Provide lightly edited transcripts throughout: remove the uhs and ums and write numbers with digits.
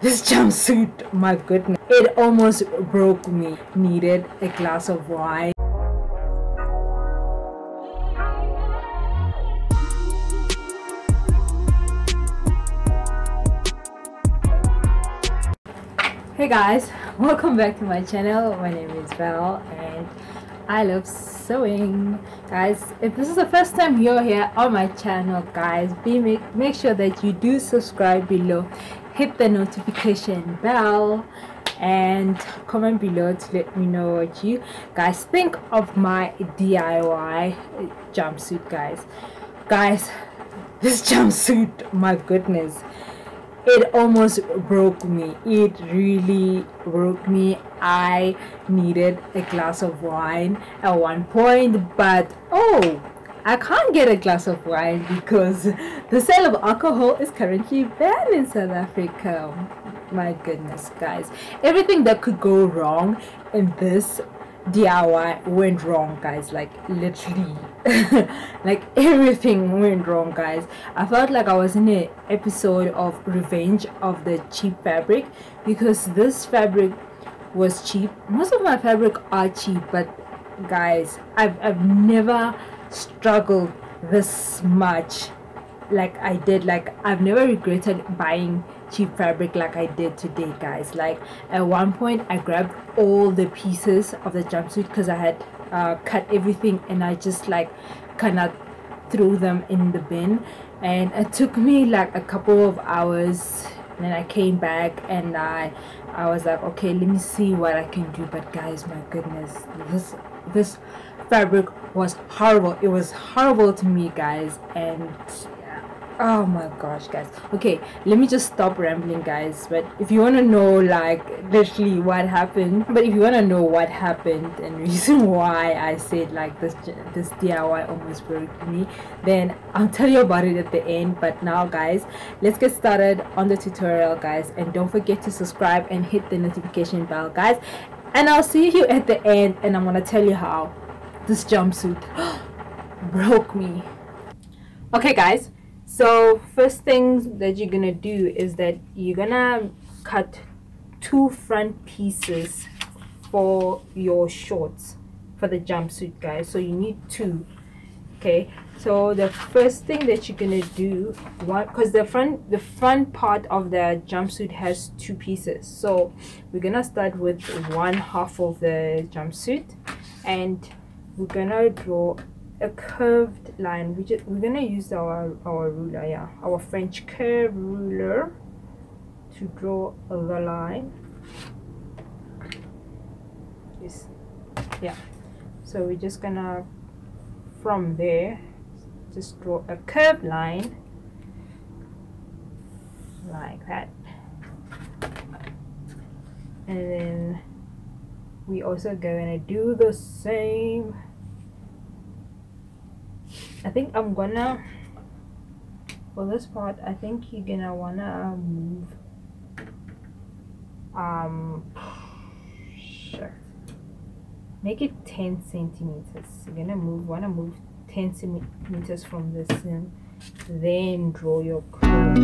This jumpsuit, my goodness, it almost broke me. Needed a glass of wine. Hey guys, welcome back to my channel. My name is Val and I love sewing. Guys, if this is the first time you're here on my channel, guys, make sure that you do subscribe below, hit the notification bell and comment below to let me know what you guys think of my DIY jumpsuit. Guys, this jumpsuit, my goodness, it almost broke me. It really broke me. I needed a glass of wine at one point, but I can't get a glass of wine because the sale of alcohol is currently banned in South Africa. My goodness, guys, everything that could go wrong in this DIY went wrong, guys. Like literally like everything went wrong, guys. I felt like I was in an episode of Revenge of the Cheap Fabric, because this fabric was cheap. Most of my fabric are cheap, but guys, I've never struggled this much like I did. Like, I've never regretted buying cheap fabric like I did today, guys. Like, at one point I grabbed all the pieces of the jumpsuit because I had cut everything, and I just like kind of threw them in the bin, and it took me like a couple of hours. And then I came back and I was like, okay, let me see what I can do. But guys, my goodness, this fabric was horrible. It was horrible to me, guys. And oh my gosh, guys. Okay, let me just stop rambling, guys. But if you want to know like literally what happened, and reason why I said like this DIY almost broke me, then I'll tell you about it at the end. But now, guys, let's get started on the tutorial, guys. And don't forget to subscribe and hit the notification bell, guys. And I'll see you at the end, and I'm gonna tell you how this jumpsuit broke me. Okay, guys, so first things that you're gonna do is that you're gonna cut two front pieces for your shorts for the jumpsuit, guys. So you need two. Okay, so the first thing that you're gonna do, because the front part of the jumpsuit has two pieces, so we're gonna start with one half of the jumpsuit, and we're gonna draw a curved line. We're gonna use our ruler, yeah, our French curve ruler, to draw the line. Yes, yeah. So we're just gonna, from there, just draw a curved line like that, and then we also gonna do the same. I think I'm gonna, for this part, I think you're gonna wanna move sure, make it 10 centimeters. You're gonna wanna move 10 centimeters from the seam, then draw your curve.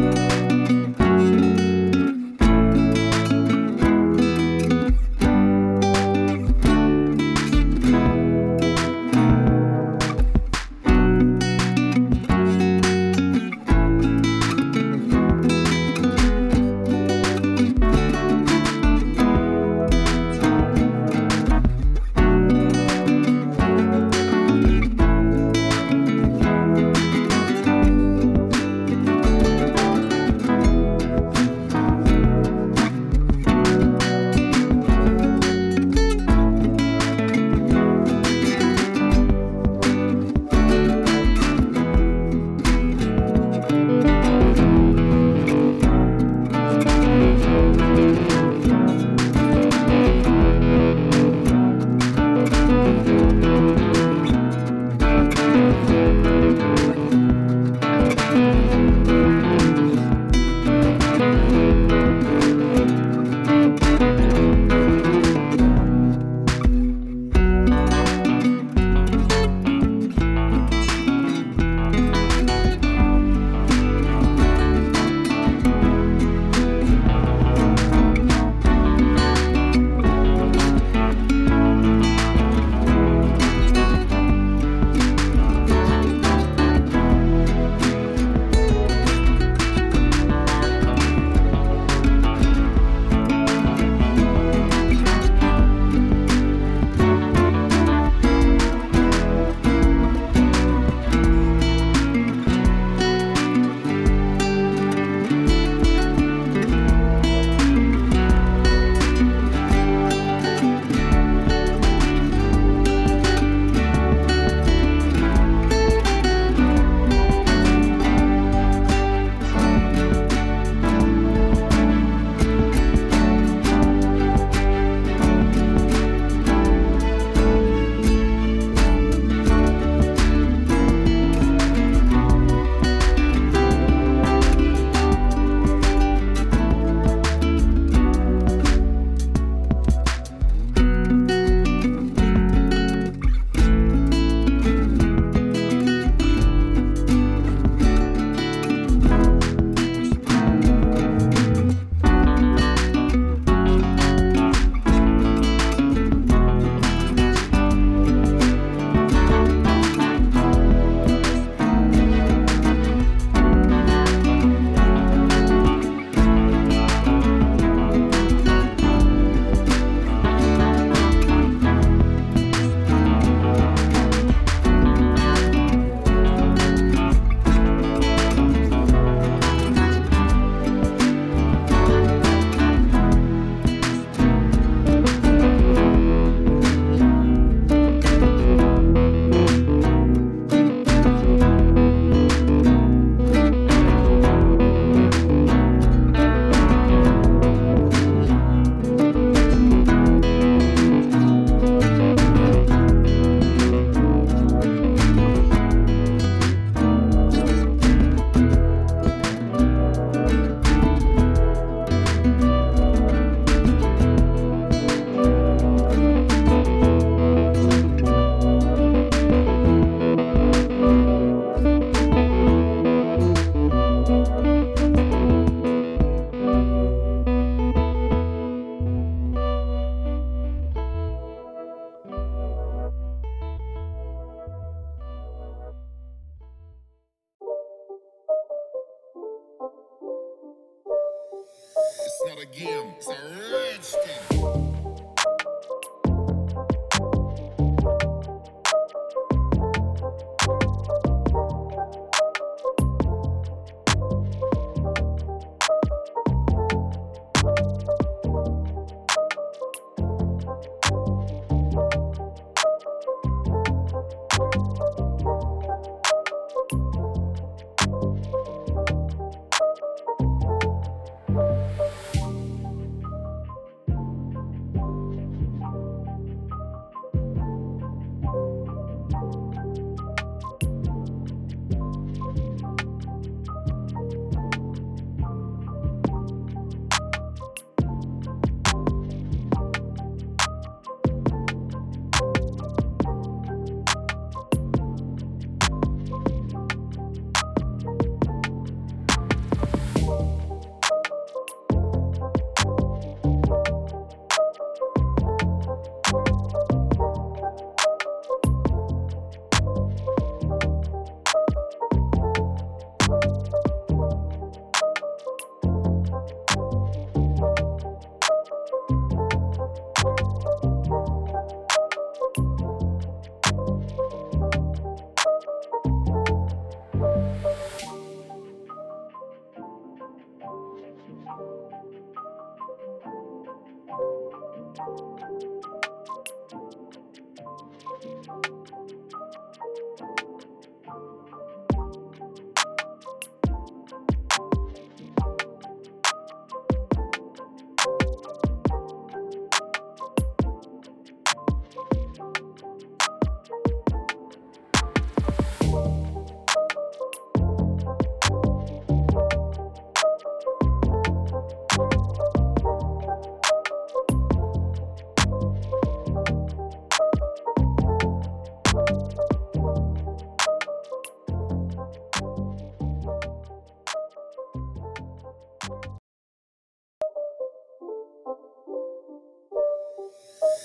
not a game, it's a rich thing.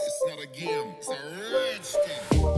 It's not a game, it's a rich thing.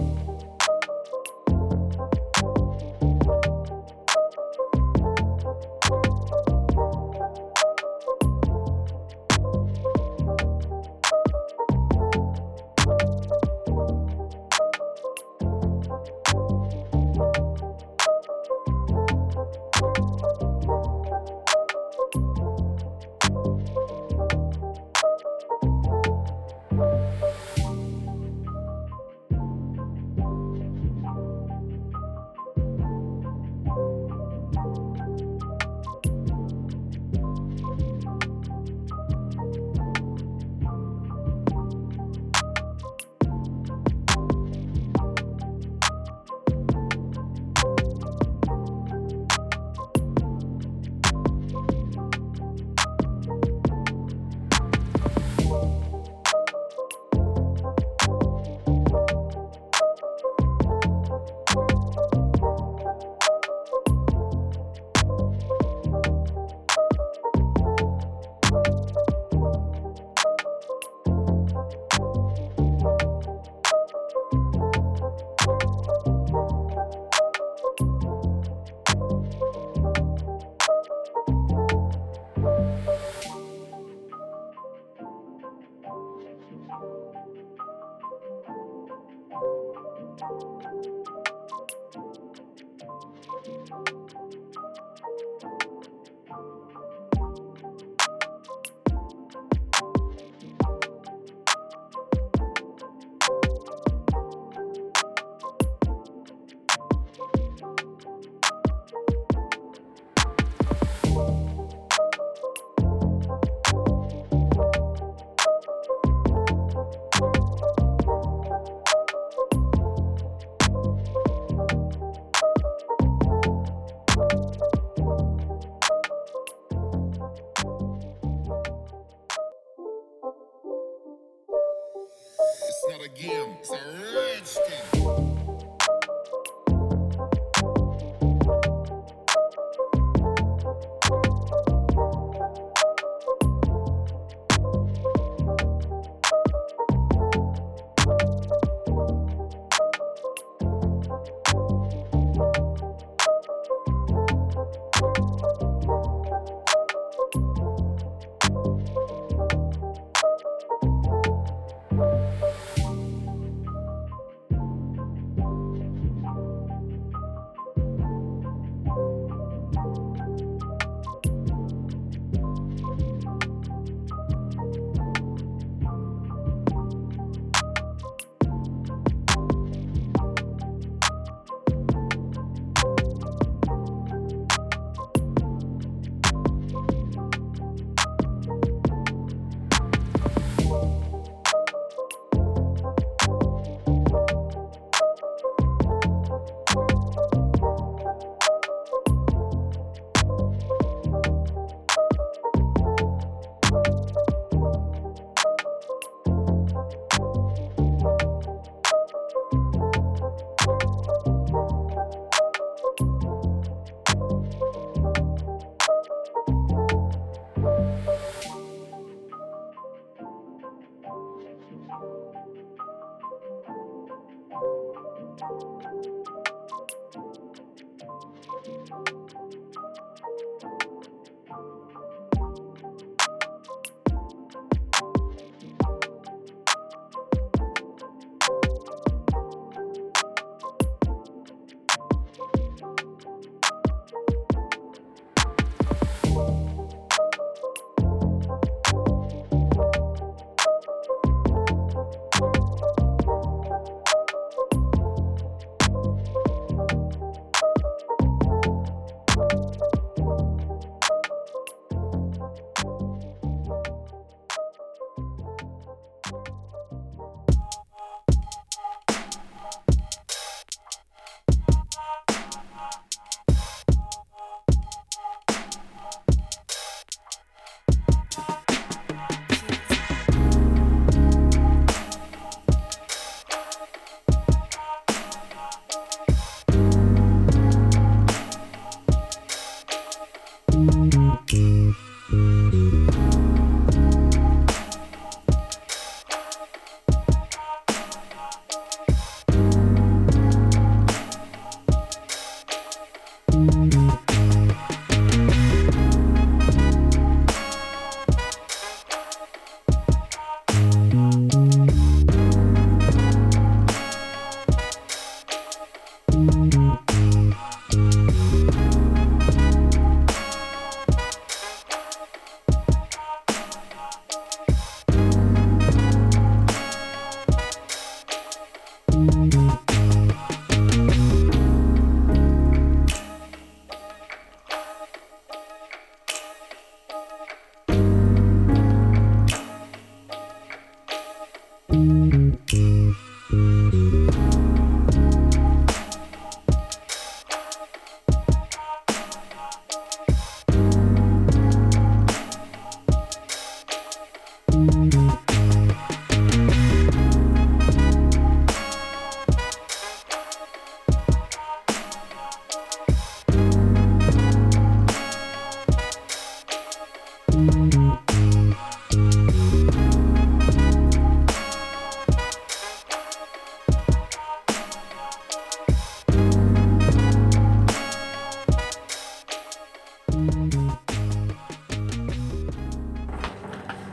It's not a game, it's a rich thing.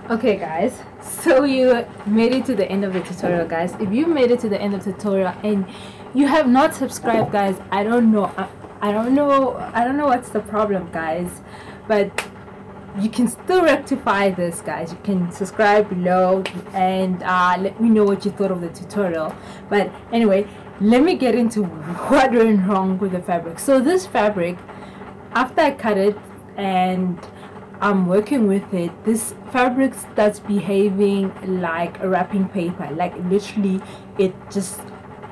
Okay guys, so you made it to the end of the tutorial, guys. If you made it to the end of the tutorial and you have not subscribed, guys, I don't know, I don't know what's the problem, guys, but you can still rectify this, guys. You can subscribe below and let me know what you thought of the tutorial. But anyway, let me get into what went wrong with the fabric. So this fabric, after I cut it and I'm working with it, this fabric starts behaving like a wrapping paper. Like literally it just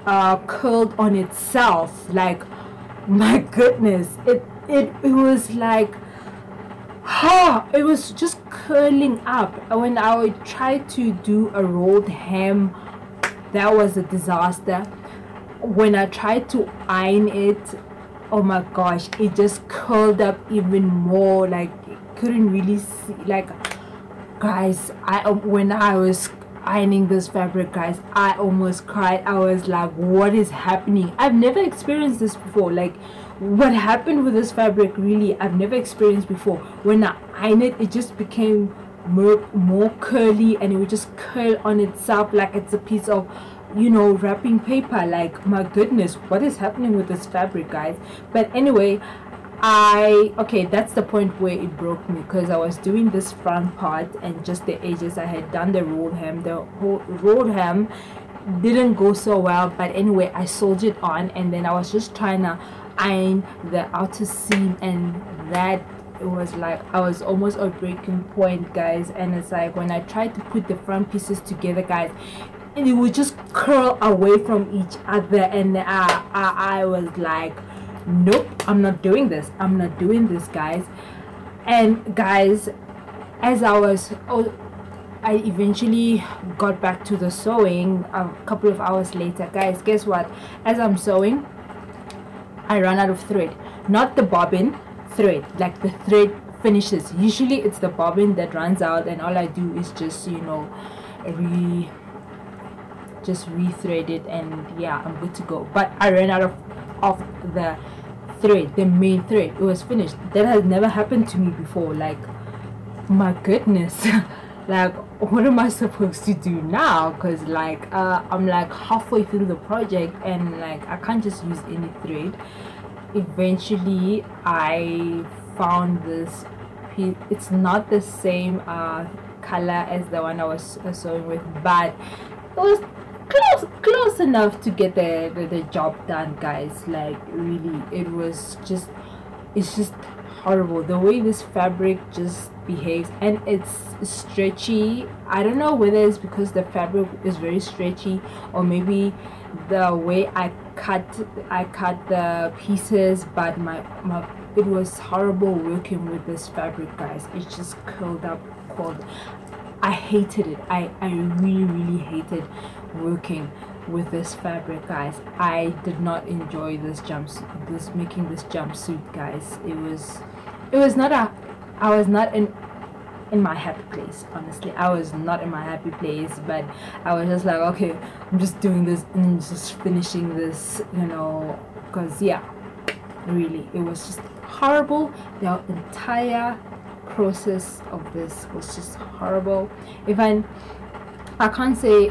curled on itself. Like, my goodness, it was like, it was just curling up. When I would try to do a rolled hem, that was a disaster. When I tried to iron it, oh my gosh, it just curled up even more. Like, couldn't really see. Like, guys, when I was ironing this fabric, guys, I almost cried. I was like, what is happening? I've never experienced this before. Like, what happened with this fabric, really, I've never experienced before. When I ironed it, it just became more curly, and it would just curl on itself like it's a piece of, you know, wrapping paper. Like, my goodness, what is happening with this fabric, guys? But anyway, okay, that's the point where it broke me, because I was doing this front part and just the edges. I had done the rolled hem. The whole rolled hem didn't go so well, but anyway, I soldiered on, and then I was just trying to iron the outer seam, and that, it was like I was almost at breaking point, guys. And it's like when I tried to put the front pieces together, guys, and it would just curl away from each other, and I was like, nope, I'm not doing this. I'm not doing this, guys. And guys, as I eventually got back to the sewing a couple of hours later, guys. Guess what? As I'm sewing, I ran out of thread. Not the bobbin, thread. Like, the thread finishes. Usually it's the bobbin that runs out, and all I do is just, you know, rethread it, and yeah, I'm good to go. But I ran out of the thread, the main thread. It was finished. That has never happened to me before. Like, my goodness. Like, what am I supposed to do now? Because like I'm like halfway through the project, and like I can't just use any thread. Eventually I found this piece. It's not the same color as the one I was sewing with, but it was close enough to get the job done, guys. Like, really, it's just horrible the way this fabric just behaves, and it's stretchy. I don't know whether it's because the fabric is very stretchy, or maybe the way I cut the pieces, but it was horrible working with this fabric, guys. It just curled up. I hated it. I really hated working with this fabric, guys. I did not enjoy this making this jumpsuit, guys. It was not I was not in my happy place. Honestly, I was not in my happy place, but I was just like, okay, I'm just doing this and just finishing this, you know, because yeah, really, it was just horrible. The entire process of this was just horrible. I can't say,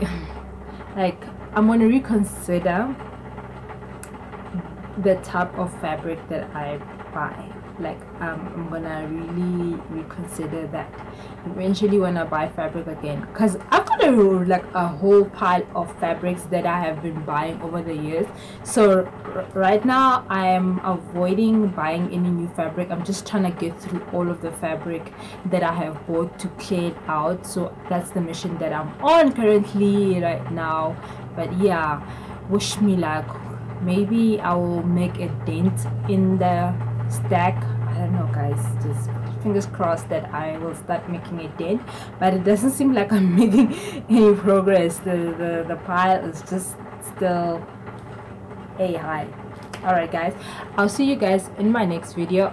like, I'm going to reconsider the type of fabric that I buy. Like, I'm gonna really reconsider that eventually when I buy fabric again, because I've got a whole pile of fabrics that I have been buying over the years. So right now I am avoiding buying any new fabric. I'm just trying to get through all of the fabric that I have bought to clear it out. So that's the mission that I'm on currently right now. But yeah, wish me luck. Maybe I will make a dent in the stack. I don't know, guys, just fingers crossed that I will start making a dent, but it doesn't seem like I'm making any progress. The pile is just still high. Alright guys, I'll see you guys in my next video.